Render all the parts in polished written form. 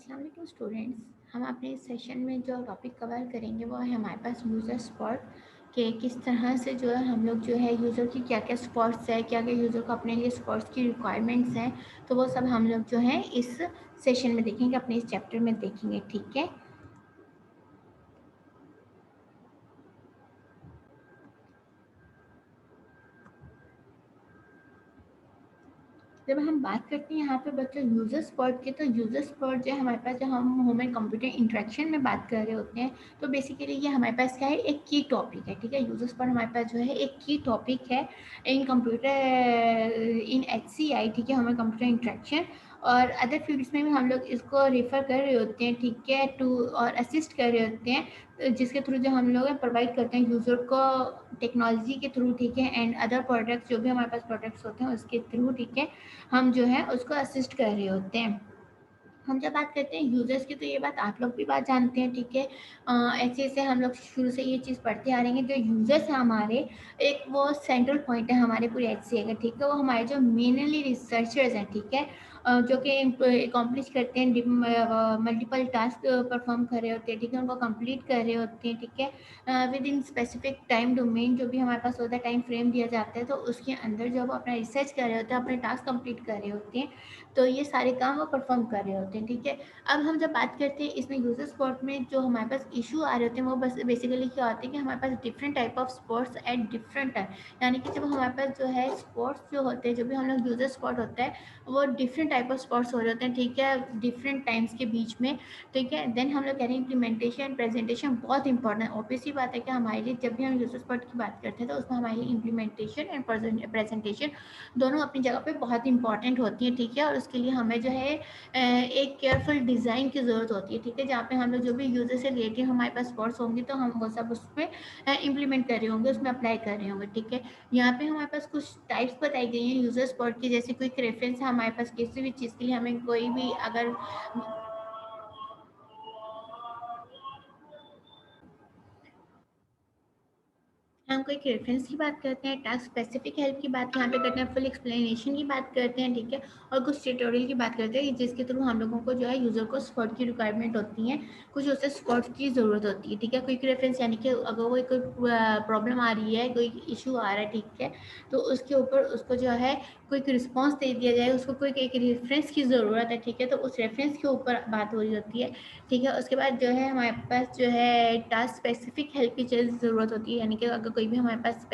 अस्सलाम वालेकुम स्टूडेंट्स। हम अपने इस सेशन में जो टॉपिक कवर करेंगे वो है हमारे पास यूज़र सपोर्ट के किस तरह से जो है हम लोग जो है यूज़र की क्या क्या सपोर्ट्स है, क्या क्या यूज़र को अपने लिए सपोर्ट्स की रिक्वायरमेंट्स हैं, तो वो सब हम लोग जो है इस सेशन में देखेंगे, अपने इस चैप्टर में देखेंगे। ठीक है, जब हम बात करते हैं यहाँ पे बच्चों यूज़र सपोर्ट की, तो यूज़र सपोर्ट जो है हमारे पास, जो हम ह्यूमन कंप्यूटर इंटरेक्शन में बात कर रहे होते हैं, तो बेसिकली ये हमारे पास क्या है, एक की टॉपिक है। ठीक है, यूज़र सपोर्ट हमारे पास जो है एक की टॉपिक है इन कंप्यूटर इन HCI। ठीक है, ह्यूमन कंप्यूटर इंटरेक्शन और अदर फील्ड्स में भी हम लोग इसको रेफ़र कर रहे होते हैं। ठीक है, टू और असिस्ट कर रहे होते हैं, जिसके थ्रू जो हम लोग प्रोवाइड करते हैं यूज़र को टेक्नोलॉजी के थ्रू। ठीक है, एंड अदर प्रोडक्ट्स जो भी हमारे पास प्रोडक्ट्स होते हैं उसके थ्रू। ठीक है, हम जो है उसको असिस्ट कर रहे होते हैं। हम जब बात करते हैं यूज़र्स की, तो ये बात आप लोग भी बात जानते हैं। ठीक है, ऐसे ऐसे हम लोग शुरू से ये चीज़ पढ़ते आ रहे हैं। जो यूज़र्स हैं हमारे, एक वो सेंट्रल पॉइंट है हमारे पूरे HCI का। ठीक है, वो हमारे जो मेनली रिसर्चर्स हैं। ठीक है, जो कि अकॉम्प्लिश करते हैं, मल्टीपल टास्क परफॉर्म कर रहे होते हैं। ठीक है, उनको कंप्लीट कर रहे होते हैं। ठीक है, with in specific time domain जो भी हमारे पास होता है, टाइम फ्रेम दिया जाता है, तो उसके अंदर जब वो अपना रिसर्च कर रहे होते हैं, अपने टास्क कंप्लीट कर रहे होते हैं, तो ये सारे काम वो परफॉर्म कर रहे होते हैं। ठीक है, अब हम जब बात करते हैं इसमें यूजर सपोर्ट में जो हमारे पास इशू आ रहे होते हैं, वो बस बेसिकली क्या होते हैं कि हमारे पास different type of sports at different time, यानी कि जब हमारे पास जो है स्पोर्ट्स जो होते हैं, जो भी हम लोग यूजर सपोर्ट होता है, वो डिफरेंट टाइप ऑफ स्पोर्ट्स हो रहे होते हैं। ठीक है, डिफरेंट टाइम्स के बीच में। ठीक है, देन हम लोग कह रहे हैं इम्प्लीमेंटेशन प्रेजेंटेशन बहुत इंपॉर्टेंट है। ऑब्वियसली बात है कि हमारे लिए जब भी हम यूजर सपोर्ट की बात करते हैं, तो उसमें हमारे लिए इम्प्लीमेंटेशन एंड प्रेजेंटेशन दोनों अपनी जगह पे बहुत इंपॉर्टेंट होती है। ठीक है, और उसके लिए हमें जो है एक केयरफुल डिज़ाइन की ज़रूरत होती है। ठीक है, जहाँ पे हम लोग जो भी यूज़र से रिलेटेड हमारे पास स्पॉट्स होंगे, तो हम वो सब उस पर इम्प्लीमेंट कर रहे होंगे, उसमें अप्लाई कर रहे होंगे। ठीक है, यहाँ पे हमारे पास कुछ टाइप्स बताई गई हैं यूज़र स्पॉट की, जैसे क्विक रेफरेंस है हमारे पास किसी भी चीज़ के लिए, हमें कोई भी अगर हम कोई रेफरेंस की बात करते हैं, टास्क स्पेसिफिक हेल्प की बात यहाँ पे करते हैं, फुल एक्सप्लेनेशन की बात करते हैं। ठीक है, और कुछ ट्यूटोरियल की बात करते हैं, जिसके थ्रू हम लोगों को जो है यूज़र को सपोर्ट की रिक्वायरमेंट होती है, कुछ उससे सपोर्ट की ज़रूरत होती है। ठीक है, क्विक रेफरेंस यानी कि अगर वो कोई प्रॉब्लम आ रही है, कोई इशू आ रहा है, ठीक है, तो उसके ऊपर उसको जो है क्विक रिस्पॉन्स दे दिया जाए, उसको कोई एक रेफरेंस की ज़रूरत है। ठीक है, तो उस रेफरेंस के ऊपर बात हो रही होती है। ठीक है, उसके बाद जो है हमारे पास जो है टास्क स्पेसिफिक हेल्प की ज़रूरत होती है, यानी कि अगर कोई भी हमारे पास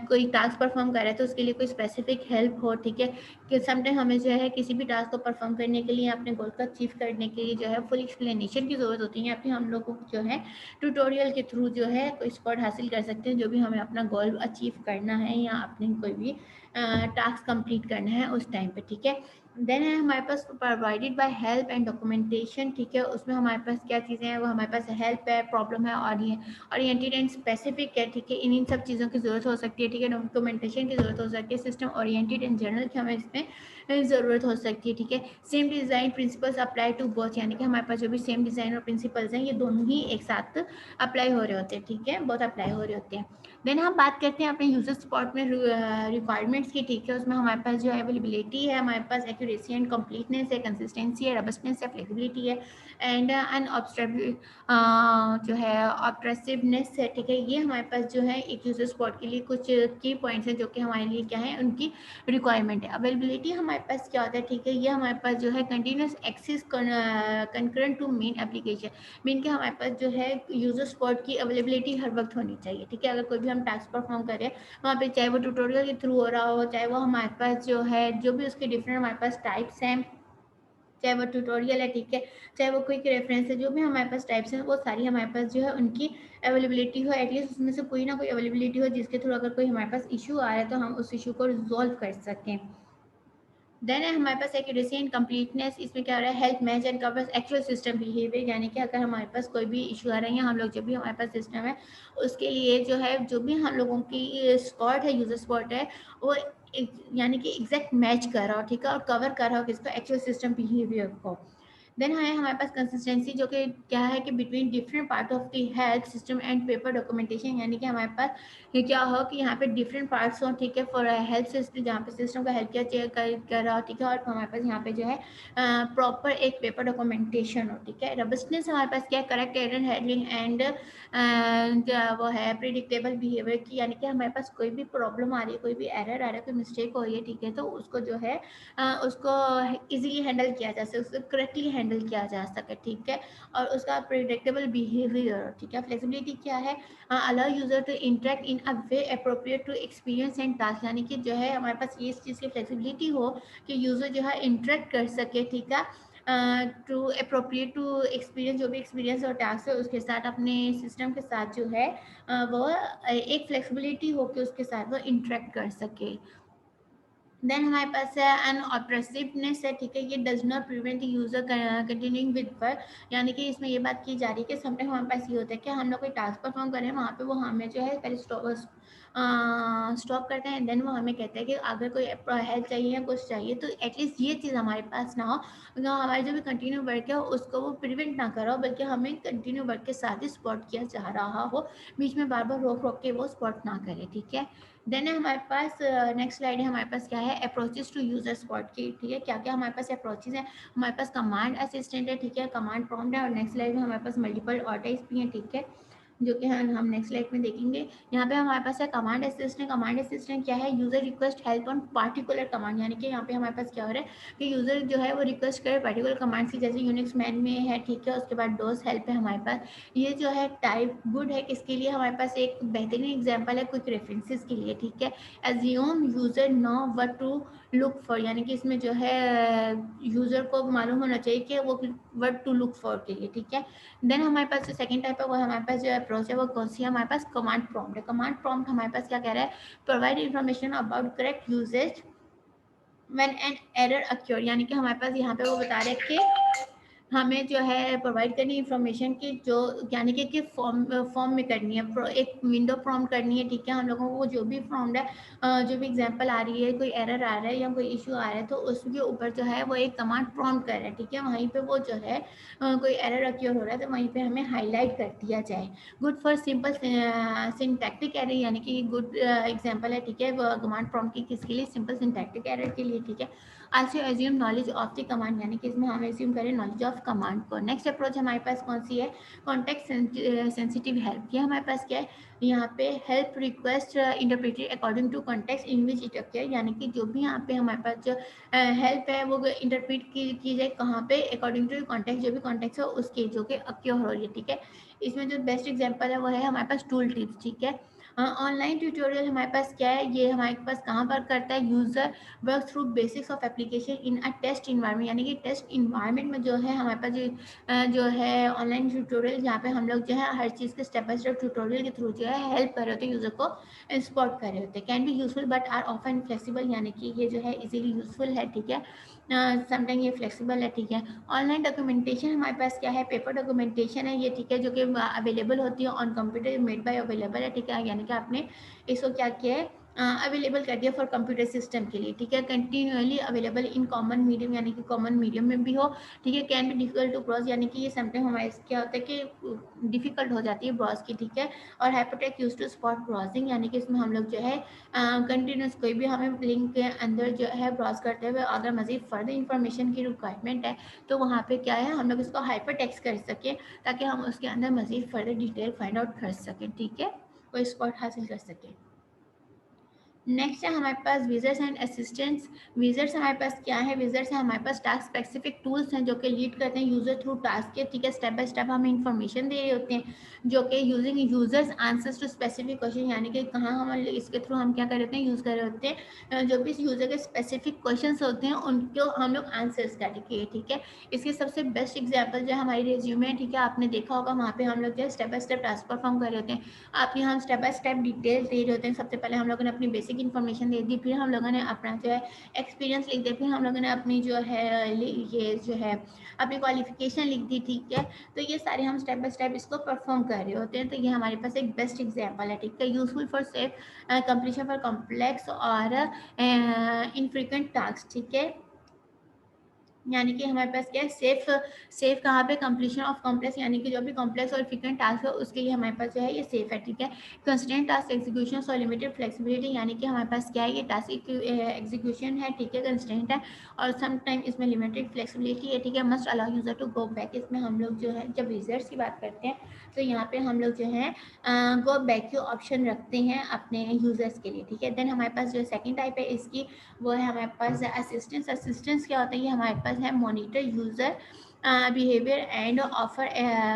कोई टास्क परफॉर्म कर रहा है, तो उसके लिए कोई स्पेसिफिक हेल्प हो। ठीक है, कि समटाइम हमें जो है किसी भी टास्क को परफॉर्म करने के लिए, अपने गोल को अचीव करने के लिए जो है फुल एक्सप्लेनेशन की ज़रूरत होती है। यहाँ पे हम लोगों को जो है ट्यूटोरियल के थ्रू जो है कोई स्पॉट हासिल कर सकते हैं, जो भी हमें अपना गोल अचीव करना है या अपने कोई भी टास्क कंप्लीट करना है उस टाइम पे। ठीक है, देन है हमारे पास provided by help and documentation. ठीक है, उसमें हमारे पास क्या चीज़ें हैं, वो हमारे पास हेल्प है, प्रॉब्लम है, और ये ओरिएंटेड एंड स्पेसिफिक है। ठीक है, इन सब चीज़ों की ज़रूरत हो सकती है। ठीक है, डॉक्यूमेंटेशन की ज़रूरत हो सकती है, सिस्टम ओरिएंटेड एंड जनरल की हमें इसमें ज़रूरत हो सकती है। ठीक है, same design principles apply to both, यानी कि हमारे पास जो भी सेम डिज़ाइन और प्रिंसिपल्स हैं, ये दोनों ही एक साथ अप्लाई हो रहे होते हैं। ठीक है, बहुत अप्लाई हो रहे होते हैं। देन हम बात करते हैं अपने यूजर सपोर्ट में रिक्वायरमेंट्स की। ठीक है, उसमें हमारे पास जो अवेलेबिलिटी है, हमारे पास एक्यूरेसी एंड कंप्लीटनेस है, कंसिस्टेंसी है, रबस्टनेस है, फ्लेक्सिबिलिटी है, एंड जो है ऑप्रेसिवनेस है। ठीक है, ये हमारे पास जो है एक यूजर सपोर्ट के लिए कुछ की पॉइंट्स हैं, जो कि हमारे लिए क्या है, उनकी रिक्वायरमेंट है। अवेलेबिलिटी हमारे पास क्या होता है, ठीक है, ये हमारे पास जो है continuous access concurrent to main application, mean के हमारे पास जो है यूजर सपोर्ट की अवेलेबिलिटी हर वक्त होनी चाहिए। ठीक है, अगर कोई भी हम टास्क परफॉर्म करें वहाँ पे, चाहे वो ट्यूटोरियल के थ्रू हो रहा हो, चाहे वो हमारे पास जो है जो भी उसके डिफरेंट हमारे पास टाइप्स हैं, चाहे वो ट्यूटोरियल है, ठीक है, चाहे वो क्विक रेफरेंस है, जो भी हमारे पास टाइप्स हैं, वो सारी हमारे पास जो है उनकी अवेलेबिलिटी हो, एटलीस्ट उसमें से कोई ना कोई अवेलेबिलिटी हो, जिसके थ्रू अगर कोई हमारे पास इशू आ रहा है, तो हम उस इशू को रिजॉल्व कर सकें। देन है हमारे पास एक्यूरेसी एंड कंप्लीटनेस, इसमें क्या हो रहा है, help match and covers actual system behaviour, यानी कि अगर हमारे पास कोई भी इशू आ रहा है, या हम लोग जब भी हमारे पास सिस्टम है, उसके लिए जो है जो भी हम लोगों की स्पॉट है, यूजर स्पॉट है, वो यानी कि एग्जैक्ट मैच कर रहा हो। ठीक है, और कवर कर रहा हो किसको, एक्चुअल सिस्टम बिहेवियर को। देन है हमारे पास कंसिस्टेंसी, जो कि क्या है कि between different part of the health system and paper documentation, यानी कि हमारे पास ये क्या हो कि यहाँ पे डिफरेंट पार्ट्स हो, ठीक है, फॉर हेल्थ सिस्टम, जहाँ पे सिस्टम का हेल्थ केयर चेक कर रहा हो, ठीक है, और हमारे पास यहाँ पे जो है प्रॉपर एक पेपर डॉक्यूमेंटेशन हो, ठीक है। रबस्टनेस हमारे पास क्या है, करेक्ट एरर हैंडलिंग एंड वो है प्रिडिक्टेबल बिहेवियर की, यानी कि हमारे पास कोई भी प्रॉब्लम आ रही है, कोई भी एरर आ रहा है, कोई मिस्टेक हो रही है, ठीक है, तो उसको जो है उसको इजीली हैंडल किया जा सके, उसको करेक्टली हैंडल किया जा सके, ठीक है, और उसका प्रिडिक्टेबल बिहेवियर, ठीक है। फ्लेक्सिबिलिटी क्या है, allow user to interact in a way appropriate to experience and task, यानी कि जो है हमारे पास ये इस चीज़ की फ्लेक्सिबिलिटी हो कि यूजर जो है इंटरेक्ट कर सके, ठीक है, टू अप्रोप्रिएट टू एक्सपीरियंस, जो भी एक्सपीरियंस और टास्क है उसके साथ, अपने सिस्टम के साथ जो है वो एक फ्लेक्सिबिलिटी हो कि उसके साथ वो इंटरेक्ट कर सके। देन हमारे पास है एन ऑपरेसिवनेस है, ठीक है, ये does not prevent the user continuing with work, यानी कि इसमें ये बात की जा रही है कि समटाइम हमारे पास ये होता है कि हम लोग कोई टास्क परफॉर्म करें, वहाँ पे वो हमें जो है पहले स्टॉप करते हैं, देन वो हमें कहते हैं कि अगर कोई हेल्प चाहिए या कुछ चाहिए, तो एटलीस्ट ये चीज़ हमारे पास ना हो, तो हमारे जो भी कंटिन्यू वर्क है उसको वो प्रिवेंट ना करो, बल्कि हमें कंटिन्यू वर्क के साथ ही स्पॉट किया जा रहा हो, बीच में बार बार रोक रोक के वो स्पॉट ना करे, ठीक है। देन है हमारे पास नेक्स्ट स्लाइड है हमारे पास क्या है, अप्रोचेस टू यूजर स्पॉट की, ठीक है, क्या क्या हमारे पास अप्रोचेस है, हमारे पास कमांड असिस्टेंट है, ठीक है, कमांड प्रॉम्प्ट है, और नेक्स्ट स्लाइड में हमारे पास मल्टीपल ऑर्डर्स भी हैं, ठीक है, जो कि हम नेक्स्ट स्लाइड में देखेंगे। यहाँ पे हमारे पास है कमांड असिस्टेंट। कमांड असिस्टेंट क्या है, user request help on particular command, यानी कि यहाँ पे हमारे पास क्या हो रहा है कि यूजर जो है वो रिक्वेस्ट करे पर्टिकुलर कमांड की, जैसे यूनिक्स मैन में है, ठीक है, उसके बाद डोस हेल्प है हमारे पास, ये जो है टाइप गुड है, किसके लिए, हमारे पास एक बेहतरीन एग्जांपल है क्विक रेफरेंसेस के लिए, ठीक है। Assume user know what to look for, यानी कि इसमें जो है यूजर को मालूम होना चाहिए कि वो व्हाट टू लुक फॉर के लिए, ठीक है। देन हमारे पास जो सेकंड टाइप है वो हमारे पास जो अप्रोच है वो कौन सी है, हमारे पास कमांड प्रॉम्प्ट है। कमांड प्रॉम्प्ट हमारे पास क्या कह रहा है, provide information about correct usage when an error occur, यानी कि हमारे पास यहाँ पे वो बता रहे हैं कि हमें जो है प्रोवाइड करनी इंफॉर्मेशन की, जो यानी कि फॉर्म में करनी है, एक विंडो प्रॉम्प्ट करनी है, ठीक है, हम लोगों को जो भी प्रॉम्प्ट है, जो भी एग्जांपल आ रही है, कोई एरर आ रहा है या कोई इशू आ रहा है, तो उसके ऊपर जो है वो एक कमांड प्रॉम्प्ट कर रहा है, ठीक है, वहीं पे वो जो है कोई एरर अक्योर हो रहा है तो वहीं पे हमें हाईलाइट कर दिया जाए। Good for simple syntactic error, यानी कि गुड एग्जांपल है, ठीक है, वो कमांड प्रॉम्प्ट की किसके लिए, सिंपल सिंटैक्टिक एरर के लिए, ठीक है। Also assume knowledge of the command, यानी कि इसमें हम एज्यूम करें नॉलेज ऑफ कमांड को। नेक्स्ट अप्रोच हमारे पास कौन सी है, कॉन्टेक्स्ट सेंसिटिव हेल्प, ये हमारे पास क्या है, यहाँ पे help request interpreted according to context in which it occur, यानी कि जो भी यहाँ पे हमारे पास जो हेल्प है वो इंटरप्रेट की जाए कहाँ पे, अकॉर्डिंग टू कॉन्टेक्स्ट, जो भी कॉन्टेक्स्ट है उसके जो कि अक्योर हो रही है, ठीक है। इसमें जो बेस्ट एग्जाम्पल है वो है हमारे पास टूल टिप्स, ठीक है। ऑनलाइन ट्यूटोरियल हमारे पास क्या है, ये हमारे पास कहाँ पर करता है, user work through basics of application in a test environment, यानी कि टेस्ट इन्वायरमेंट में जो है हमारे पास जो है ऑनलाइन ट्यूटोरियल, जहाँ पे हम लोग जो है हर चीज़ के स्टेप बाय स्टेप ट्यूटोरियल के थ्रू जो है हेल्प कर रहे होते हैं, यूजर को स्पॉट कर रहे होते हैं। Can be useful but are often flexible, यानी कि ये जो है इजीली यूजफुल है, ठीक है, समटाइम ये फ्लेक्सिबल है, ठीक है। ऑनलाइन डॉक्यूमेंटेशन हमारे पास क्या है, पेपर डॉक्यूमेंटेशन है ये, ठीक है, जो कि अवेलेबल होती है on computer, made by available है, ठीक है, यानी कि आपने इसको क्या किया है, अवेलेबल कर दिया फॉर कंप्यूटर सिस्टम के लिए, ठीक है। Continuously available in common medium, यानी कि कॉमन मीडियम में भी हो, ठीक है। Can be difficult to browse, यानी कि ये समटाइम हमारे क्या होता है कि डिफिकल्ट हो जाती है ब्राउज की, ठीक है। और hypertext use to spot browsing, यानी कि इसमें हम लोग जो है कंटिन्यूस कोई भी हमें लिंक के अंदर जो है ब्राउज करते हुए अगर मजीद फर्दर इंफॉर्मेशन की रिक्वायरमेंट है तो वहाँ पे क्या है, हम लोग इसको हाइपर टेक्स्ट कर सकें, ताकि हम उसके अंदर मजीद फर्दर डिटेल फाइंड आउट कर सकें, ठीक है, कोई स्पॉट हासिल कर सकें। नेक्स्ट है हमारे पास विजर्स एंड असिस्टेंट्स। विजर्स हमारे पास क्या है, विजर्स है हमारे पास टास्क स्पेसिफिक टूल्स हैं जो कि लीड करते हैं यूजर थ्रू टास्क के, ठीक है, स्टेप बाय स्टेप हमें इंफॉर्मेशन दे रहे होते हैं, जो कि using users answers to specific question, यानी कि कहाँ हम इसके थ्रू हम क्या कर रहे होते हैं, यूज़ कर रहे होते हैं, जो भी यूजर के स्पेसिफिक क्वेश्चन होते हैं उनको हम लोग आंसर्स करेंगे, ठीक है। इसके सबसे बेस्ट एग्जाम्पल जो हमारी रेज्यूमे है, ठीक है, आपने देखा होगा वहाँ पे हम लोग जो है step by step task perform कर रहे होते हैं। आप यहाँ स्टेप बाय स्टेप डिटेल्स दे रहे होते हैं, सबसे पहले हम लोगों ने अपनी बेसिक इन्फॉर्मेशन दे दी, फिर हम लोगों ने अपना जो है एक्सपीरियंस लिख दिया, फिर हम लोगों ने अपनी जो है ये जो है अपनी क्वालिफिकेशन लिख दी, ठीक है। तो ये सारे हम स्टेप बाय स्टेप इसको परफॉर्म कर रहे होते हैं, तो ये हमारे पास एक बेस्ट एग्जाम्पल है, ठीक है। Useful for safe completion for complex और इनफ्रीक्वेंट टास्क, ठीक है। यानी कि हमारे पास क्या है, सेफ कहाँ पे, कंप्लीशन ऑफ कॉम्प्लेक्स, यानी कि जो भी कॉम्प्लेक्स और फ्रीक्वेंट टास्क है उसके लिए हमारे पास जो है ये सेफ है, ठीक है। कंस्ट्रेंट टास्क एग्जीक्यूशन और लिमिटेड फ्लेक्सिबिलिटी, यानी कि हमारे पास क्या है, ये टास्क एग्जीक्यूशन है, ठीक है, कंस्ट्रेंट है, और सम टाइम इसमें लिमिटेड फ्लेक्सिबिलिटी है, ठीक है। Must allow user to go back, इसमें हम लोग जो है जब रिजल्ट की बात करते हैं तो यहाँ पे हम लोग जो है गो बैक के ऑप्शन रखते हैं अपने यूजर्स के लिए, ठीक है। देन हमारे पास जो सेकंड टाइप है इसकी, वो है हमारे पास असिस्टेंस। असिस्टेंस क्या होता है, ये हमारे पास है monitor user behaviour and offer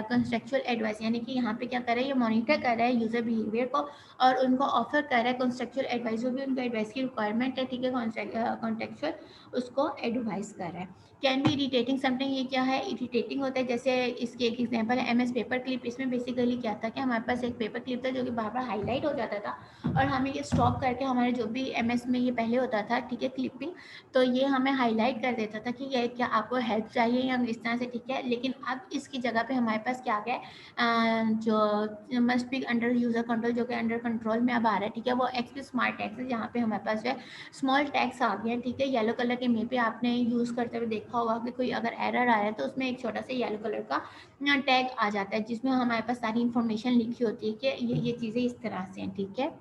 constructual advice, यानी कि यहाँ पे क्या कर रहा है, ये मॉनिटर कर रहा है यूजर बिहेवियर को और उनको ऑफर कर रहा है कंस्ट्रक्चुअल एडवाइस, जो भी उनको एडवाइस की रिक्वायरमेंट है, ठीक है, कॉन्टेक्चुअल उसको एडवाइस कर रहा है। कैन बी इरीटेटिंग समथिंग, ये क्या है, इरीटेटिंग होता है। जैसे इसकी एक एग्जांपल है MS पेपर क्लिप। इसमें बेसिकली क्या था कि हमारे पास एक पेपर क्लिप था जो कि बार बार हाईलाइट हो जाता था और हमें ये स्टॉप करके हमारे जो भी MS में ये पहले होता था, ठीक है, क्लिपिंग, तो ये हमें हाईलाइट कर देता था कि ये क्या आपको हेल्प चाहिए या इस तरह से, ठीक है। लेकिन अब इसकी जगह पे हमारे पास क्या आ गया है, जो must be under user control, जो कि अंडर कंट्रोल में अब आ रहा है, ठीक है। वो XP स्मार्ट टैग्स है, जहाँ पे हमारे पास जो है स्मॉल टैग्स आ गए हैं, ठीक है। येलो कलर के मे पे आपने यूज़ करते हुए देखा होगा कि कोई अगर एरर आ रहा है तो उसमें एक छोटा सा येलो कलर का टैग आ जाता है जिसमें हमारे पास सारी इन्फॉर्मेशन लिखी होती है कि ये चीज़ें इस तरह से हैं, ठीक है।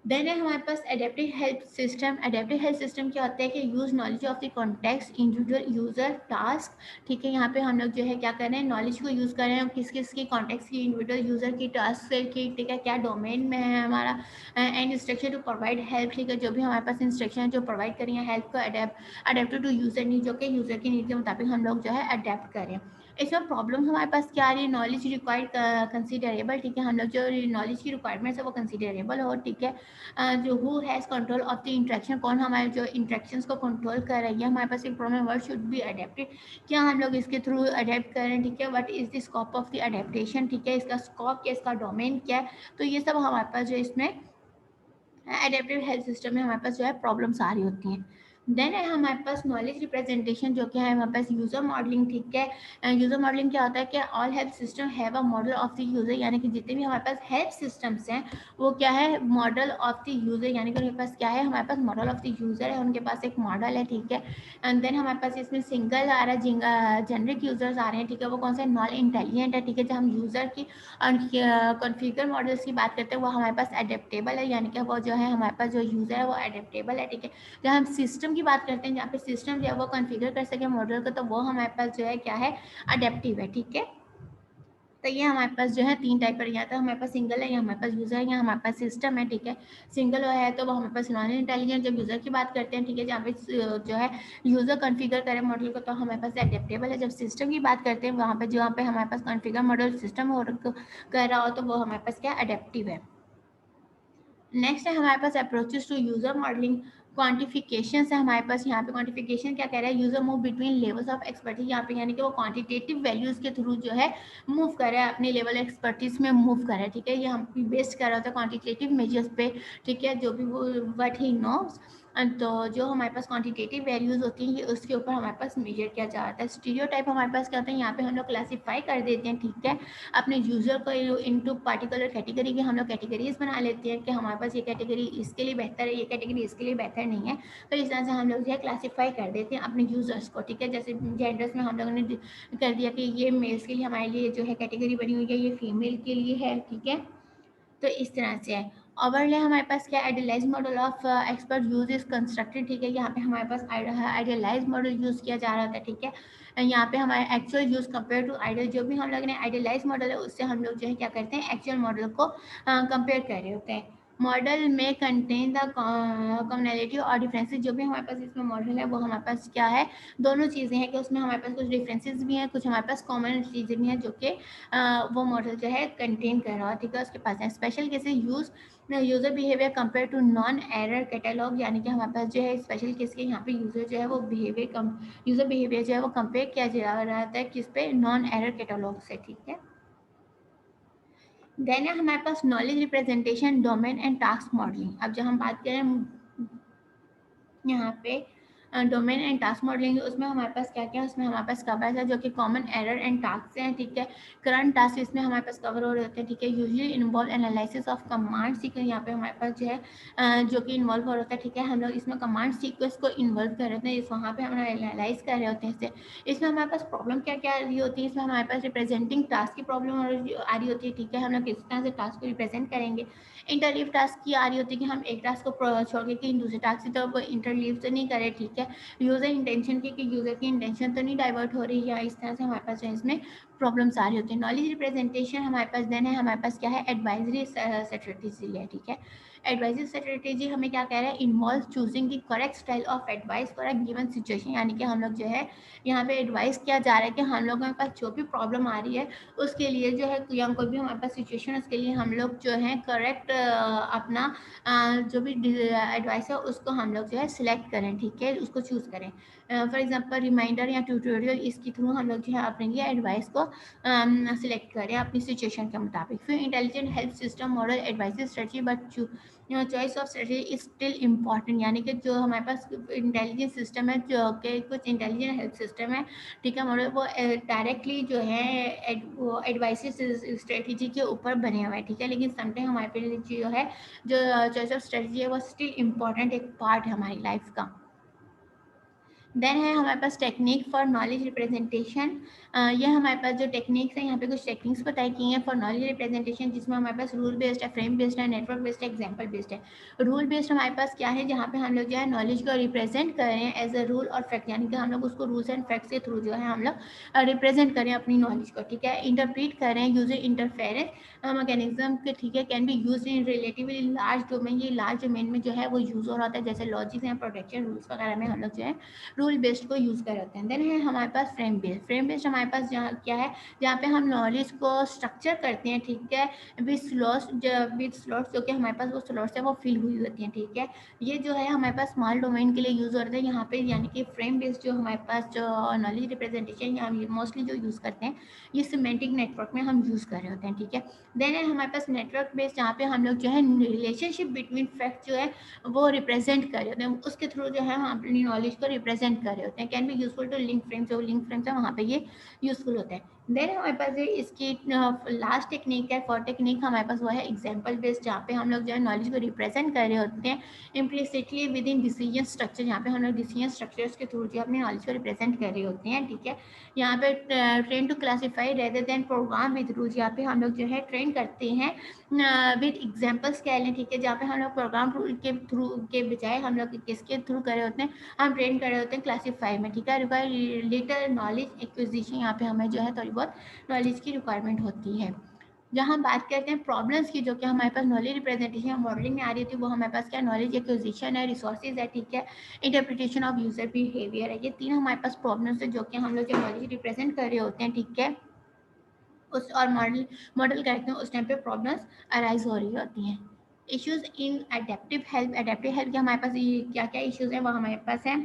देन है हमारे पास adaptive help system. Adaptive help system क्या होता है कि use knowledge of the context individual user task, ठीक है। यहाँ पे हम लोग जो है क्या कर रहे हैं, नॉलेज को यूज़ कर रहे हैं किस किस की, कॉन्टेक्स्ट की, इंडिविजुअल यूजर की, टास्क की, ठीक है, क्या डोमेन में है हमारा, and instruction to provide help, ठीक है। जो भी हमारे पास इंस्ट्रक्शन है जो प्रोवाइड करेंगे हेल्प को अडेप्ट टू यूजर नीड, जो कि यूजर की नीड के मुताबिक हम लोग जो है अडेप्ट करें। इसमें प्रॉब्लम हमारे पास क्या आ रही है, नॉलेज रिक्वायर्ड कंसिडरेबल, ठीक है। हम लोग जो नॉलेज की रिक्वायरमेंट्स है वो कंसिडरेबल हो, ठीक है। जो who has control of the interaction, कौन हमारे जो इंट्रैक्शंस को कंट्रोल कर रही है, हमारे पास एक problem, word should be adapted, क्या हम लोग इसके थ्रू अडेप्ट कर रहे हैं, ठीक है। What is the scope of the adaptation, ठीक है, इसका स्कोप क्या, इसका डोमेन क्या है, तो ये सब हमारे पास जो इसमें एडेप्टिव हेल्थ सिस्टम में हमारे पास जो है प्रॉब्लम्स आ रही होती हैं। देन है हमारे पास नॉलेज रिप्रेजेंटेशन, जो क्या है हमारे पास यूजर मॉडलिंग, ठीक है। यूजर मॉडलिंग क्या होता है कि all health system have a model of the user, यानी कि जितने भी हमारे पास हेल्थ सिस्टम्स हैं वो क्या है, मॉडल ऑफ द यूजर, यानी कि उनके पास क्या है, हमारे पास मॉडल ऑफ द यूजर है, उनके पास एक मॉडल है, ठीक है। एंड देन हमारे पास इसमें सिंगल आ रहा है, जेनरिक यूजर्स आ रहे हैं, ठीक है। वो कौन से, नॉन इंटेलिजेंट है, ठीक है। जब हम यूजर की कॉन्फ़िगर मॉडल्स की बात करते हैं वो हमारे पास एडेप्टेबल है, यानी कि वो जो है हमारे पास जो यूज़र है वो एडेप्टेबल है, ठीक है। जब हम सिस्टम की बात करते हैं जहाँ पे सिस्टम जो है वो कॉन्फ़िगर कर सके मॉडल को, तो वो हमारे पास जो है क्या है, अडेप्टिव है, ठीक है। तो ये हमारे पास जो है 3 टाइप पर, या तो हमारे पास सिंगल है, या हमारे पास यूज़र है, या हमारे पास सिस्टम है, ठीक है। सिंगल है तो वो हमारे पास नॉन इंटेलिजेंट, जब यूज़र की बात करते हैं, ठीक है, जहाँ पे जो है यूज़र कॉन्फ़िगर करे मॉडल को, तो हमारे पास एडेप्टेबल है। जब सिस्टम की बात करते हैं वहाँ पे जहाँ पे हमारे पास कॉन्फ़िगर मॉडल सिस्टम हो कर रहा हो, तो वो हमारे पास क्या अडेप्टिव है। नेक्स्ट है हमारे पास approaches to user modelling. Quantification है हमारे पास, यहाँ पे क्वांटिफिकेशन क्या कह रहा है, user move between levels of expertise, यहाँ पे यानी कि वो क्वांटिटेटिव वैल्यूज के थ्रू जो है मूव कर रहा है, अपने लेवल एक्सपर्टीज में मूव कर रहा है, ठीक है। ये हम बेस्ड कर रहा होता है क्वांटिटेटिव मेजर्स पे, ठीक है, जो भी वो व्हाट ही नोस। तो जो हमारे पास क्वांटिटेटिव वैल्यूज होती हैं ये उसके ऊपर हमारे पास मेजर किया जाता है। स्टीरियोटाइप हमारे पास क्या होता है, यहाँ पे हम लोग क्लासीफाई कर देते हैं, ठीक है, अपने यूज़र को इनटू पार्टिकुलर कैटेगरी के हम लोग कैटेगरीज बना लेते हैं कि हमारे पास ये कैटेगरी इसके लिए बेहतर है, ये कैटेगरी इसके लिए बेहतर नहीं है। तो इस तरह से हम लोग जो है क्लासीफाई कर देते हैं अपने यूज़र्स को, ठीक है। जैसे जेंडर्स में हम लोगों ने कर दिया कि ये मेल्स के लिए हमारे लिए जो है कैटेगरी बनी हुई है, ये फीमेल के लिए है, ठीक है। तो इस तरह से है। ओवरले हमारे पास क्या idealise model of expert use is constructed, ठीक है। यहाँ पे हमारे पास आइडियलाइज मॉडल यूज किया जा रहा था, ठीक है। यहाँ पे हमारे actual use compare to ideal, जो भी हम लोग ने आइडियलाइज मॉडल है उससे हम लोग जो है क्या करते हैं, एक्चुअल मॉडल को कंपेयर कर रहे होते हैं। मॉडल में कंटेन द कॉमनैलिटी और डिफरेंसेस, जो भी हमारे पास इसमें मॉडल है वो हमारे पास क्या है, दोनों चीज़ें हैं कि उसमें हमारे पास कुछ डिफरेंसेस भी हैं, कुछ हमारे पास कॉमन चीज़ें भी हैं जो कि वो मॉडल जो है कंटेन कर रहा है, ठीक है। उसके पास है special cases user behaviour compare to non error catalogue, यानी कि हमारे पास जो है स्पेशल केस के यहाँ पे यूजर जो है वो यूजर बिहेवियर जो है वो कंपेयर किया जा रहा है किस पे, नॉन एरर कैटलॉग से, ठीक है। देन है हमारे पास knowledge representation, domain and task modelling. अब जब हम बात करें यहाँ पे डोमेन एंड टास्क मॉडलिंग, उसमें हमारे पास क्या क्या है, उसमें हमारे पास कवर्स है जो कि कॉमन एरर एंड टास्क हैं, ठीक है। करंट टास्क इसमें हमारे पास कवर हो रहे होते हैं, ठीक है। Usually involve analysis of command sequence, यहाँ पे हमारे पास जो है जो कि इन्वॉल्व हो रहा होता है, ठीक है। हम लोग इसमें कमांड सीक्वेंस को इन्वॉल्व कर रहे हैं, इस वहाँ पे हम एनालाइज कर रहे होते हैं इससे। इसमें हमारे पास प्रॉब्लम क्या क्या आ रही होती है, इसमें हमारे पास रिप्रेजेंटिंग टास्क की प्रॉब्लम आ रही होती है, ठीक है। हम लोग किस तरह से टास्क को रिप्रेजेंट करेंगे। इंटरलीव टास्क की आ रही होती है कि हम एक टास्क को छोड़ के कि दूसरे टास्क की तरफ इंटरलीव तो नहीं करें, ठीक है। यूजर इंटेंशन की कि यूजर की इंटेंशन तो नहीं डाइवर्ट हो रही है, इस तरह से हमारे पास जो है इसमें प्रॉब्लम्स आ रही होती है। नॉलेज रिप्रेजेंटेशन हमारे पास देन है, हमारे पास क्या है, एडवाइजरी स्ट्रेटेजी है, ठीक है। एडवाइजरी स्ट्रेटेजी हमें क्या कह रहा है, involve choosing the correct style of advice for a given situation, यानी कि हम लोग जो है यहाँ पे एडवाइस किया जा रहा है कि हम लोगों के पास जो भी प्रॉब्लम आ रही है उसके लिए जो है, या कोई भी हमारे पास सिचुएशन है उसके लिए हम लोग जो है करेक्ट अपना जो भी एडवाइस है उसको हम लोग जो है सिलेक्ट करें, ठीक है, उसको चूज़ करें। फॉर एग्जांपल रिमाइंडर या ट्यूटोरियल, इसके थ्रू हम लोग जो है अपने लिए एडवाइस को सिलेक्ट करें अपनी सिचुएशन के मुताबिक। फिर intelligent help system model advice strategy, but choice of strategy is still important, यानी कि जो हमारे पास इंटेलिजेंट सिस्टम है, जो कि कुछ इंटेलिजेंट हेल्प सिस्टम है, ठीक है, मॉडल वो डायरेक्टली जो है एडवाइस स्ट्रेटजी के ऊपर बने हुए हैं, ठीक है। लेकिन समटाइम हमारे पे जो है जो चॉइस ऑफ स्ट्रेटजी है वो स्टिल इम्पॉर्टेंट एक पार्ट है हमारी लाइफ का। देन है हमारे पास टेक्निक फॉर नॉलेज रिप्रेजेंटेशन। ये हमारे पास जो टेक्निक्स है, यहाँ पे कुछ टेक्निक्स बताई गई हैं फॉर नॉलेज रिप्रेजेंटेशन, जिसमें हमारे पास रूल बेस्ड है, फ्रेम बेस्ड है, नेटवर्क बेस्ड है, एग्जाम्पल बेस्ड है। रूल बेस्ड हमारे पास क्या है, जहाँ पे हम लोग जो है नॉलेज को रिप्रेजेंट कर रहे हैं एज अ रूल और फैक्ट, यानी कि हम लोग उसको रूल्स एंड फैक्ट्स के थ्रू जो है हम लोग रिप्रेजेंट करें अपनी नॉलेज को, ठीक है। इंटरप्रीट करें यूजर इंटरफेरेंस मैकेनिज्म के, ठीक है, can B use in relatively large domain, ये लार्ज डोमेन में जो है वो यूज हो रहा होता है, जैसे लॉजिक्स हैं, प्रोटेक्शन रूल्स वगैरह में हम लोग जो है रूल बेस्ड को यूज़ कर होते हैं। देन है हमारे पास फ्रेम बेस्ड। फ्रेम बेस्ड हमारे पास जहाँ क्या है, जहाँ पे हम नॉलेज को स्ट्रक्चर करते हैं, ठीक है, विद स्लॉट्स, जो कि हमारे पास वो स्लॉट्स है वो फिल हुई होती हैं, ठीक है। ये जो है हमारे पास स्मॉल डोमेन के लिए यूज़ होता है यहाँ पे, यानी कि फ्रेम बेस्ड जो हमारे पास जो नॉलेज रिप्रेजेंटेशन या मोस्टली जो यूज़ करते हैं, ये सिमेंटिक नेटवर्क में हम यूज़ कर रहे होते हैं, ठीक है। देन है हमारे पास नेटवर्क बेस्ड, जहाँ पे हम लोग जो है रिलेशनशिप बिटवीन फैक्ट जो है वो रिप्रेजेंट कर रहे होते हैं, उसके थ्रू जो है हम अपनी नॉलेज को रिप्रेजेंट कर रहे होते हैं। Can be useful to link frames, जो लिंक फ्रेम्स है वहाँ पे ये यूजफुल होता है। देन हमारे पास है इसकी लास्ट टेक्निक है, फॉर टेक्निक हमारे पास वो है एग्जाम्पल बेस्ड, जहाँ पे हम लोग जो है नॉलेज को रिप्रेजेंट कर रहे होते हैं implicitly with in decision structure, यहाँ पे हम लोग डिसीजन स्ट्रक्चर्स के थ्रू जो अपनी नॉलेज को रिप्रेजेंट कर रहे होते हैं, ठीक है। यहाँ पे train to classify rather than program with rules, यहाँ पे हम लोग जो है ट्रेन करते हैं विद एग्जाम्पल्स कह लें, ठीक है, जहाँ पे हम लोग प्रोग्राम रूल के थ्रू के बजाय हम लोग किसके थ्रू कर रहे होते हैं, हम ट्रेन कर रहे होते हैं क्लासीफाई में, ठीक है। रिक्वायर लिटिल नॉलेज एक्विजिशन, यहाँ पे हमें जो है थोड़ी बहुत नॉलेज की रिक्वायरमेंट होती है। जहाँ हम बात करते हैं प्रॉब्लम्स की, जो कि हमारे पास नॉलेज रिप्रेजेंटेशन या मॉडलिंग में आ रही थी, वो हमारे पास क्या नॉलेज एक्विजिशन है, रिसोर्सेज है, ठीक है, इंटरप्रिटेशन ऑफ यूजर बिहेवियर है, ये तीन हमारे पास प्रॉब्लम्स है जो कि हम लोग जो नॉलेज रिप्रेजेंट कर रहे होते हैं, ठीक है, उस और मॉडल करते हैं, उस टाइम पे प्रॉब्लम्स अराइज हो रही होती हैं। इश्यूज इन एडेप्टिव हेल्प के हमारे पास ये क्या क्या इश्यूज है वो हमारे पास है।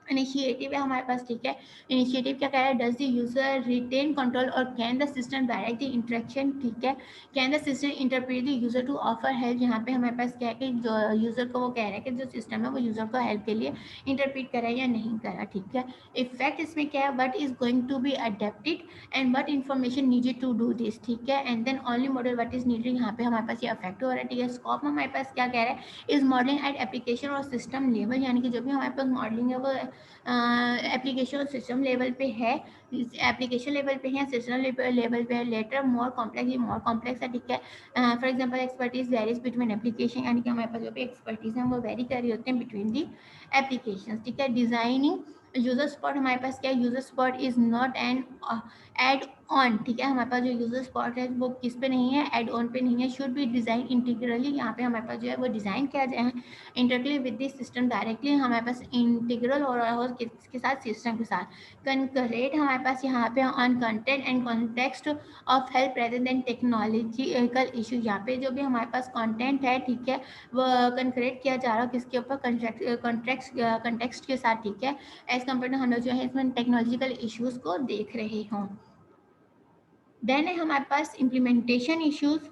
इनिशिएटिव है हमारे पास, ठीक है। इनिशिएटिव क्या कह रहा है, does the user retain control और can the system direct the interaction, ठीक है। Can the system interpret the user to offer help, यहाँ पे हमारे पास क्या है कि जो यूजर को वो कह रहा है कि जो सिस्टम है वो यूजर को हेल्प के लिए इंटरप्रेट कर रहा है या नहीं कर रहा, ठीक है। इफेक्ट इसमें क्या है, what is going to be adapted and what information needed to do this, ठीक है। And then only model what is needed, यहाँ पे हमारे पास ये अफेक्ट हो रहा है, ठीक है। स्कोप में हमारे पास क्या कह रहा है, इज मॉडलिंग एट एप्लीकेशन और सिस्टम लेवल, यानी कि जो भी हमारे पास मॉडलिंग है वो एप्लीकेशन और सिस्टम लेवल पे है, एप्लीकेशन लेवल पे है, सिस्टम लेवल पे है, लेटर मोर कॉम्प्लेक्स, ये मोर कॉम्प्लेक्स है, ठीक है। For example expertise varies between application, यानी कि हमारे पास जो भी एक्सपर्टीज हैं वो वेरी कर रही होते हैं बिटवीन दी एप्लीकेशन, ठीक है। डिजाइनिंग यूजर स्पॉट हमारे पास क्या है, user spot is not an add on, ठीक है। हमारे पास जो यूजर स्पॉट है वो किस पे नहीं है, एड ऑन पे नहीं है। शुड बी डिजाइन इंटीग्रली, यहाँ पे हमारे पास जो है वो डिजाइन किया जाए इंटरकली विद दिस सिस्टम डायरेक्टली, हमारे पास इंटीग्रल हो रहा हो किसके साथ, सिस्टम के साथ। कंकरेट हमारे पास यहाँ पे on content and context of help rather than technological issue, यहाँ पे जो भी हमारे पास कंटेंट है, ठीक है, वो कंकरेट किया जा रहा हो किसके ऊपर, कंटेक्स्ट के साथ, ठीक है, एज कम्पेयर टू हम लोग जो है इसमें टेक्नोलॉजिकल इश्यूज को देख रहे हों। देन है हमारे पास इम्प्लीमेंटेशन इश्यूज।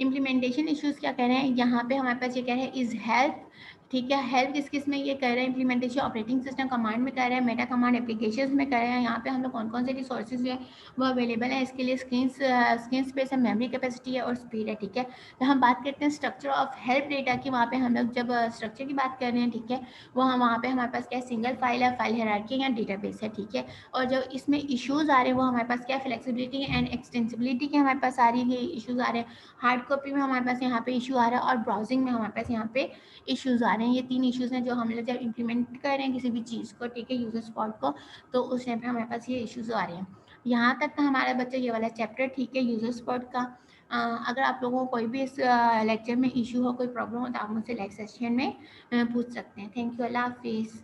इम्प्लीमेंटेशन इश्यूज क्या कह रहे हैं यहाँ पे, हमारे पास ये कह रहे हैं इज हेल्प, ठीक है, हेल्प किस किस में ये कह रहे हैं, इम्प्लीमेंटेशन ऑपरेटिंग सिस्टम कमांड में कर रहे हैं, मेटा कमांड एप्लीकेशन में कर रहे हैं। यहाँ पे हम लोग कौन कौन से रिसोर्सेज जो है वो अवेलेबल है, इसके लिए स्क्रीन स्पेस है, मेमोरी कैपेसिटी है और स्पीड है, ठीक है। तो हम बात करते हैं स्ट्रक्चर ऑफ हेल्प डेटा की, वहाँ पे हम लोग जब स्ट्रक्चर की बात कर रहे हैं, ठीक है, वो हम वहाँ पे हमारे पास क्या है, सिंगल फाइल है, फाइल हायरार्की या डेटाबेस है, ठीक है। और जो इसमें इश्यूज आ रहे हैं वो हमारे पास क्या है, फ्लेक्सिबिलिटी एंड एक्सटेंसिबिलिटी के हमारे पास सारी ये इश्यूज आ रहे हैं। हार्ड कॉपी में हमारे पास यहाँ पे इशू आ रहा है और ब्राउजिंग में हमारे पास यहाँ पे इश्यूज आ रहे हैं। ये 3 इश्यूज हैं जो हम लोग जब इम्प्लीमेंट कर रहे हैं किसी भी चीज़ को, ठीक है, यूजर स्पॉट को, तो उस टाइम पे हमारे पास ये इश्यूज आ रहे हैं। यहाँ तक का हमारा बच्चा ये वाला चैप्टर, ठीक है, यूजर स्पॉट का। अगर आप लोगों को कोई भी इस लेक्चर में इशू हो, कोई प्रॉब्लम हो, तो आप मुझसे नेक्स्ट सेशन में पूछ सकते हैं। थैंक यू, अल्लाह हाफिज़।